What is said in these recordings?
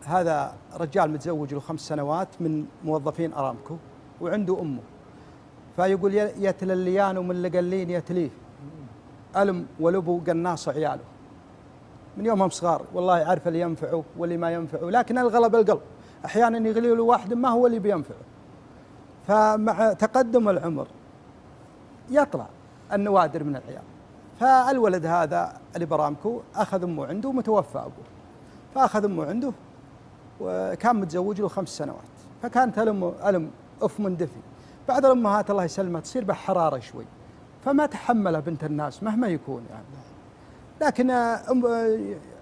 هذا رجال متزوج له 5 سنوات من موظفين أرامكو وعنده أمه، فيقول يتل الليان ومن اللي قلين يتليه ألم ولبو قناص عياله من يومهم صغار، والله يعرف اللي ينفعه واللي ما ينفعه، لكن الغلب القلب أحيانا يغلي له واحد ما هو اللي بينفعه. فمع تقدم العمر يطلع النوادر من العيال، فالولد هذا اللي برامكو أخذ أمه عنده ومتوفى أبوه، فأخذ أمه عنده وكان متزوج له 5 سنوات، فكانت ألم أف مندفي. بعض الأمهات الله يسلمها تصير بحرارة شوي فما تحملها بنت الناس مهما يكون يعني. لكن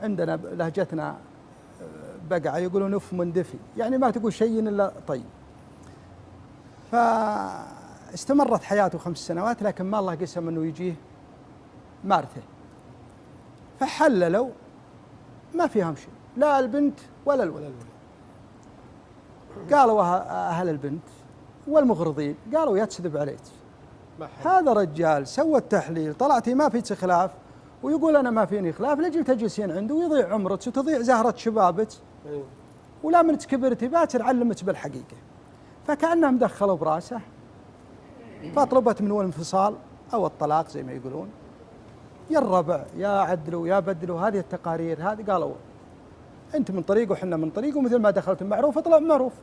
عندنا لهجتنا بقعة يقولون أف مندفي، يعني ما تقول شيء إلا طيب. فاستمرت حياته 5 سنوات، لكن ما الله قسم أنه يجيه مارثة، فحللوا ما فيهم شيء لا البنت ولا الولد. قالوا أهل البنت والمغرضين قالوا يتسذب عليك، هذا رجال سوى التحليل طلعتي ما فيك خلاف ويقول أنا ما فيني خلاف، لجي تجلسين عنده ويضيع عمرك وتضيع زهرة شبابك، ولا من كبرتي باكر علمت بالحقيقة. فكأنهم دخلوا براسه، فطلبت منه الانفصال أو الطلاق زي ما يقولون، يا الربع يا عدلوا يا بدلوا هذه التقارير هذه. قالوا أنت من طريق وحنا من طريق، ومثل ما دخلت معروف اطلع معروف.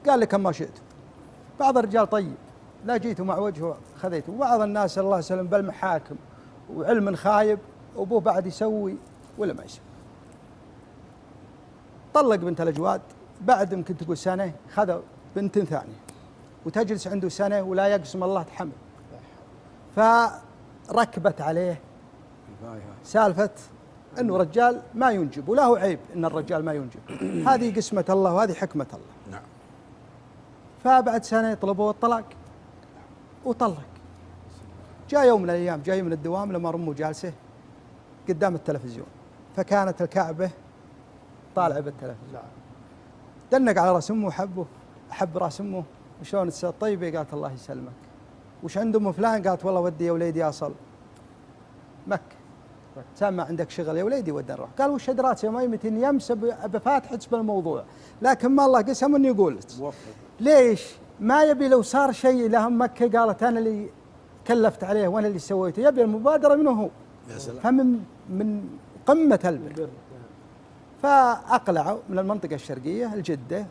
قال لك ما شئت. بعض الرجال طيب لا جيتوا مع وجهه خذيته، وبعض الناس الله يسلم بالمحاكم وعلم خايب وابوه بعد يسوي ولا ما يسوي. طلق بنت الأجواد بعد يمكن تقول سنة، خذ بنت ثانية وتجلس عنده سنة ولا يقسم الله تحمل. فركبت عليه سالفة أنه رجال ما ينجب، ولا هو عيب أن الرجال ما ينجب، هذه قسمة الله وهذه حكمة الله. نعم. فبعد سنة طلبوا الطلاق وطلق. جاء يوم من الأيام جاي من الدوام لما أمه جالسة قدام التلفزيون، فكانت الكعبة طالعة بالتلفزيون، دنق على راس أمه وحبه، أحب راس أمه وشلون السنة طيبة؟ قالت الله يسلمك. وش عند أم فلان؟ قالت والله ودي يا وليدي أصل مكة، سامع عندك شغل يا وليدي ودي نروح. قال وش أدرات يا ميمتين يمس بفاتحة بالموضوع، لكن ما الله قسم إني يقول ليش ما يبي لو صار شيء لهم مكة قالت أنا اللي كلفت عليه وأنا اللي سويته، يبي المبادرة منه هو. يا سلام. فمن قمة البر. فأقلعوا من المنطقة الشرقية الجدة،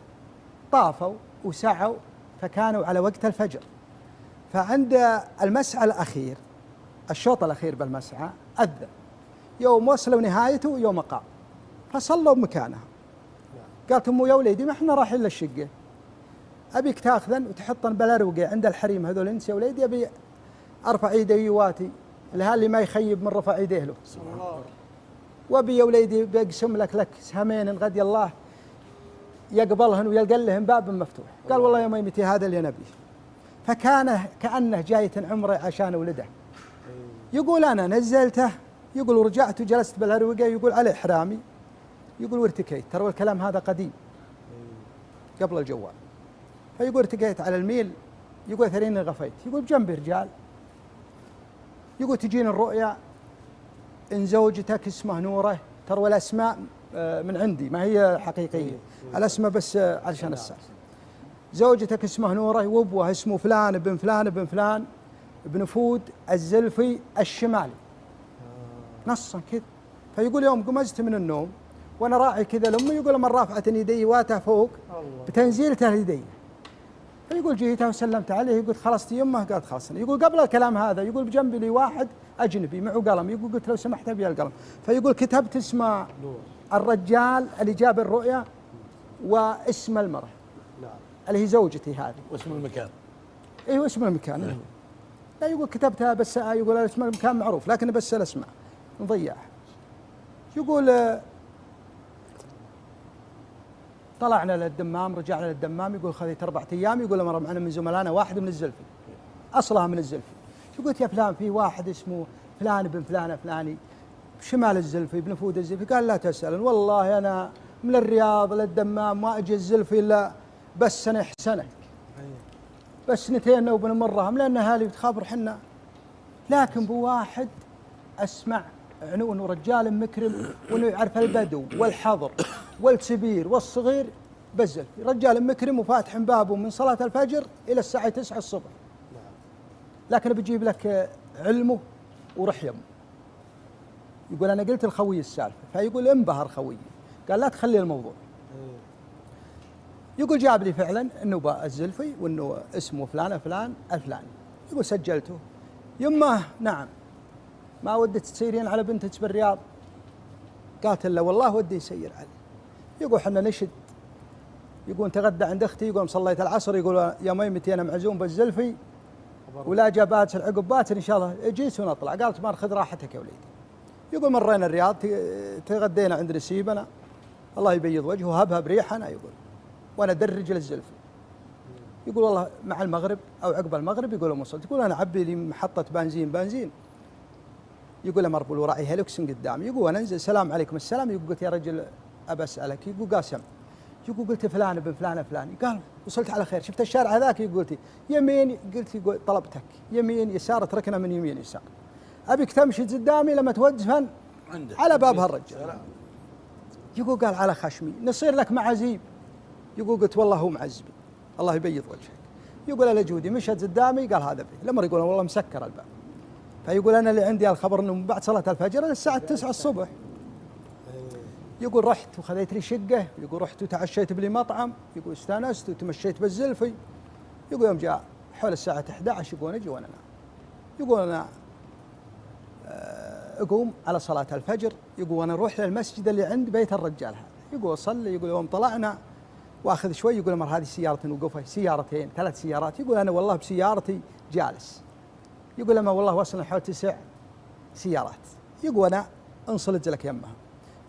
طافوا وسعوا، فكانوا على وقت الفجر. فعند المسعى الأخير الشوط الأخير بالمسعى أذن، يوم وصلوا نهايته يوم قام، فصلوا بمكانها. قالت أمه يا وليدي ما احنا رايحين للشقة، أبيك تاخذن وتحطن بالأروقة عند الحريم هذول انت يا وليدي، أبي أرفع يدي واتي اللي ما يخيب من رفع يديه له، وأبي يا وليدي بيقسم لك سهمين غد الله يقبلهن ويلقى لهم باب مفتوح. قال والله يا ميمتي هذا اللي نبيه. فكان كأنه جاية عمره عشان ولده. يقول أنا نزلته، يقول ورجعت وجلست بالأروقة، يقول على إحرامي، يقول وارتكيت، ترى الكلام هذا قديم قبل الجوال. فيقول ارتكيت على الميل، يقول ثريني غفيت، يقول بجنبي رجال، يقول تجين الرؤيا إن زوجتك اسمه نوره، ترى الأسماء من عندي ما هي حقيقية، الأسماء بس علشان الساس. زوجتك اسمه نوره وابوه اسمه فلان ابن فلان ابن فلان ابن فود الزلفي الشمالي، نصا كذا. فيقول يوم قمزت من النوم وانا راعي كذا لامي، يقول من رافعة يدي واتها فوق بتنزيلته اليدين. فيقول جيتها وسلمت عليه، يقول خلصت يمه؟ قالت خلصنا. يقول قبل الكلام هذا يقول بجنبي لي واحد اجنبي معه قلم، يقول قلت لو سمحت ابي القلم. فيقول كتبت اسم الرجال اللي جاب الرؤيا واسم المرأة اللي هي زوجتي هذه واسم المكان. ايوه اسم المكان. لا يقول كتبتها بس، يقول اسم المكان معروف لكن بس الاسماء نضيعها. يقول طلعنا للدمام، رجعنا للدمام، يقول خذيت 4 أيام، يقول مر معنا من زملائنا واحد من الزلفي، اصلها من الزلفي. قلت يا فلان في واحد اسمه فلان ابن فلان فلاني شمال الزلفي ابن فود الزلفي. قال لا تسأل، والله انا من الرياض للدمام ما اجي الزلفي الا بس سنه حسنك، بس 2 وبنمرهم لان اهالي بتخابر حنا. لكن بواحد اسمع عنه انه رجال مكرم وانه يعرف البدو والحضر والكبير والصغير بالزلفي، رجال مكرم وفاتح بابه من صلاة الفجر إلى الساعة 9 الصبح. لكن بيجيب لك علمه ورح يمه. يقول أنا قلت لخوي السالفة، فيقول انبهر خوي، قال لا تخلي الموضوع. يقول جاب لي فعلا انه الزلفي وانه اسمه فلان فلان الفلاني. يقول سجلته. يمه نعم ما ودك تسيرين على بنتك بالرياض؟ قالت له والله ودي يسير علي. يقول حنا نشد. يقول تغدى عند اختي، يقول صليت العصر، يقول يا ميمتي انا معزوم بالزلفي ولا جابات العقب باكر ان شاء الله جيت ونطلع. قالت ما خذ راحتك يا وليدي. يقول مرينا الرياض تغدينا عند نسيبنا الله يبيض وجهه هبها بريحنا. يقول وانا درج للزلفي. يقول والله مع المغرب او عقب المغرب يقول لهم وصلت. يقول انا عبي لي محطه بنزين. يقول له مربول وراعي هيلوكس قدامي. يقول وانا انزل سلام عليكم السلام. يقول قلت يا رجل ابى اسالك. يقول قاسم. يقول قلت فلان ابن فلان فلاني. قال وصلت على خير. شفت الشارع هذاك؟ يقول قلت يمين. قلت يقول طلبتك يمين يسار تركنا من يمين يسار. ابيك تمشي قدامي لما توجهن على باب هالرجال. يقول قال على خشمي نصير لك معزيب. يقول قلت والله هو معزبي الله يبيض وجهك. يقول انا جودي مشت قدامي قال هذا بيت. لما يقول والله مسكر الباب. فيقول انا اللي عندي الخبر انه من بعد صلاه الفجر الساعه 9 الصبح. يقول رحت وخذيت لي شقه. يقول رحت وتعشيت بلي مطعم. يقول استانست وتمشيت بالزلفي. يقول يوم جاء حول الساعه 11 يقول نجي وانا نام. يقول انا اقوم على صلاه الفجر. يقول وانا اروح للمسجد اللي عند بيت الرجال هذا. يقول اصلي. يقول يوم طلعنا واخذ شوي. يقول مر هذه سيارة وقفها سيارتين 3 سيارات. يقول انا والله بسيارتي جالس. يقول لما والله وصلنا حول 9 سيارات. يقول انا انصلج لك يمها.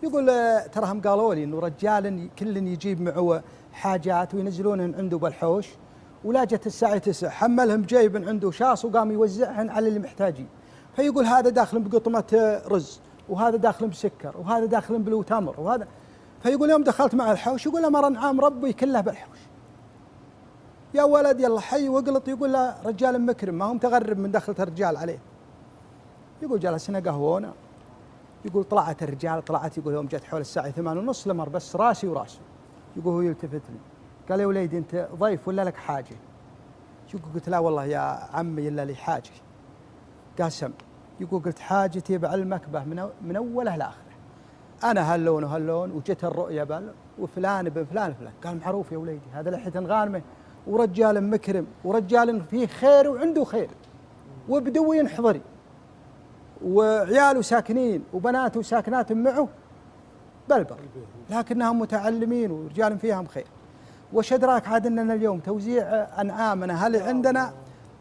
يقول تراهم قالوا لي انه رجال كل يجيب معه حاجات وينزلون عنده بالحوش. ولا جت الساعه 9 حملهم جيب عنده شاص وقام يوزعهن على اللي محتاجين. فيقول هذا داخل بقطمه رز وهذا داخل بسكر وهذا داخل بلو تمر وهذا. فيقول يوم دخلت مع الحوش يقول امر نعام ربي كله بالحوش. يا ولد يلا حي واقلط. يقول له رجال مكرم ما هم تغرب من دخلة الرجال عليه. يقول جلسنا قهونا. يقول طلعت الرجال طلعت. يقول يوم جت حول الساعة 8:30 لمر بس راسي وراسه. يقول هو يلتفت لي قال يا وليدي انت ضيف ولا لك حاجة؟ يقول قلت لا والله يا عمي الا لي حاجة. قاسم. يقول قلت حاجتي بعلمك به من اوله لاخره. أنا هاللون وهاللون وجت الرؤية بل وفلان ابن فلان فلان. قال معروف يا وليدي هذا لحية غانمة ورجال مكرم ورجال فيه خير وعنده خير وبدوي حضري وعياله ساكنين وبناته ساكنات معه بالبر لكنهم متعلمين ورجال فيهم خير. وش أدراك عاد أننا اليوم توزيع أنعامنا هل عندنا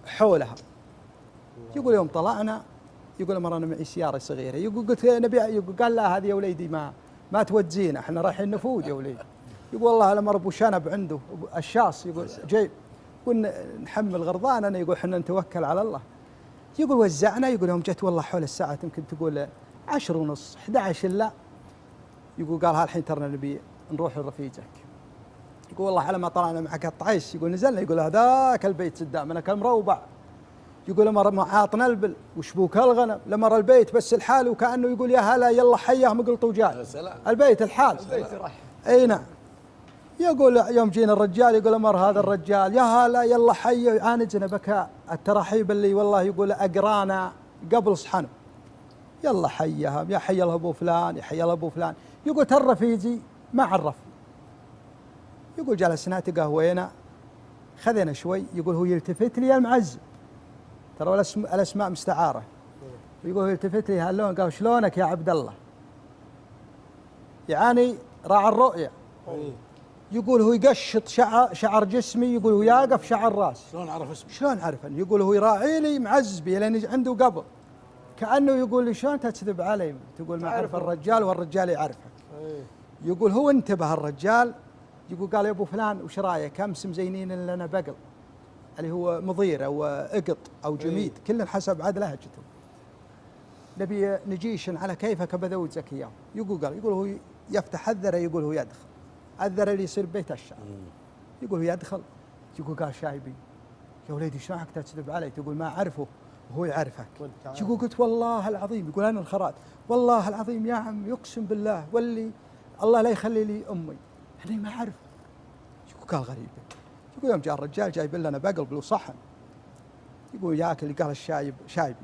حولها. يقول يوم طلعنا يقول امر انا معي سياره صغيره. يقول قلت نبي. يقول قال لا هذه يا وليدي ما تودزينا احنا رايحين نفوج يا وليدي. يقول والله لما ابو شنب عنده الشاص يقول جيب. يقول نحمل غرضاننا. يقول احنا نتوكل على الله. يقول وزعنا. يقول يوم جت والله حول الساعه يمكن تقول 10:30 11 الا. يقول قال هالحين ترى نبي نروح لرفيجك. يقول والله على ما طلعنا معك الطعيش. يقول نزلنا. يقول هذاك البيت قدامنا كالمروبع. يقول لما معاطنا البل وشبوك الغنم لمر البيت بس الحال وكأنه يقول يا هلا يلا حياه مقلط وجاي. البيت الحال اي نعم. يقول يوم جينا الرجال يقول امر هذا الرجال يا هلا يلا حي يعاندنا بكاء الترحيب اللي والله يقول اقرانا قبل صحنه. يلا حيهم يا حي الله ابو فلان يا حي الله ابو فلان. يقول ترى فيجي ما عرفني. يقول جلسنا تقهوينا خذينا شوي. يقول هو يلتفت لي المعز ترى الاسماء مستعاره. يقول يلتفت لي هاللون قال شلونك يا عبد الله يعني راعى الرؤيا. يقول هو يقشط شعر جسمي. يقول هو يقف شعر راسي. شلون عرف اسمي؟ شلون عرفني؟ يقول هو يراعي لي معزبي لان عنده قبل كانه يقول لي شلون تكذب علي تقول ما اعرف الرجال والرجال يعرفك. يقول هو انتبه الرجال. يقول قال يا ابو فلان وش رايك امس مزينين لنا بقل اللي هو مضير او اقط او جميد كل حسب عاد لهجته. نبي نجيشن على كيفك بذوجك اياه. يقول هو يفتح الذره. يقول هو يدخل الذره اللي يصير بيت الشعر. يقول هو يدخل. يقول قال شايبي يا وليدي شلونك تكذب علي تقول ما اعرفه وهو يعرفك. يقول قلت والله العظيم. يقول انا الخرات والله العظيم يا عم يقسم بالله واللي الله لا يخلي لي أمي، أنا ما أعرف. يقول قال غريبة. يقول يوم جاء الرجال جايب لنا بقلب له صحن، يقول ياكل، اللي قال الشايب شايبي.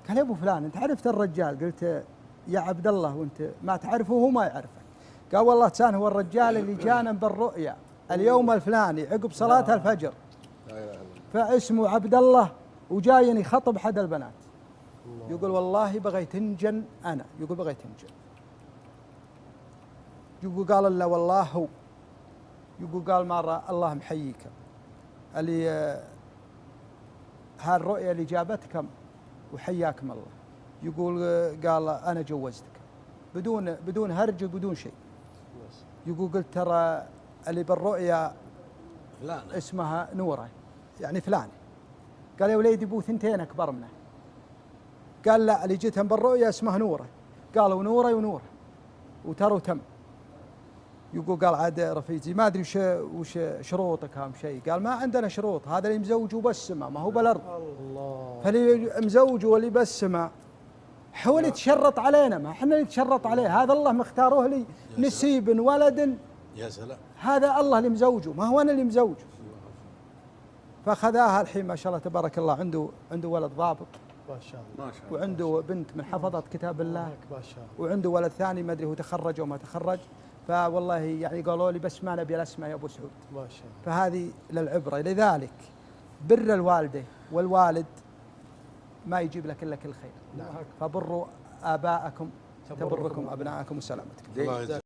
قال يا ابو فلان انت عرفت الرجال؟ قلت يا عبد الله وانت ما تعرفه وهو ما يعرفك. قال والله كان هو الرجال اللي جانا بالرؤيا اليوم الفلاني عقب صلاة الفجر، فاسمه عبد الله وجايني يخطب حد البنات. يقول والله بغيت انجن انا، يقول بغيت انجن. يقول قال الله والله هو، يقول قال مرة الله محييك اللي هالرؤيا اللي جابتكم وحياكم الله. يقول قال أنا جوزتك بدون هرج وبدون شيء. يقول قلت ترى اللي بالرؤيا فلانة اسمها نورة يعني فلانة. قال يا وليدي بو ثنتين أكبر منه. قال لا اللي جيتهم بالرؤيا اسمها نورة. قالوا نورة ونورة وترى وتم. يقول قال عاد رفيقي ما أدري وش شروطك أهم شيء. قال ما عندنا شروط، هذا اللي مزوج وبالسماء ما هو بالأرض. الله. فاللي مزوج واللي بالسماء حول يتشرط علينا، ما احنا اللي نتشرط عليه، هذا الله مختاره لي نسيب ولد. يا سلام. هذا الله اللي مزوجه ما هو أنا اللي مزوجه. فأخذاها الحين ما شاء الله تبارك الله، عنده ولد ضابط ما شاء الله، وعنده بنت من حفظت كتاب الله ما شاء الله، وعنده ولد ثاني ما ادري هو تخرج او ما تخرج. فوالله يعني قالوا لي بس ما نبي الاسماء يا ابو سعود ما شاء الله. فهذه للعبره. لذلك بر الوالده والوالد ما يجيب لك الا كل خير. فبروا اباءكم تبركم ابناءكم وسلامتكم.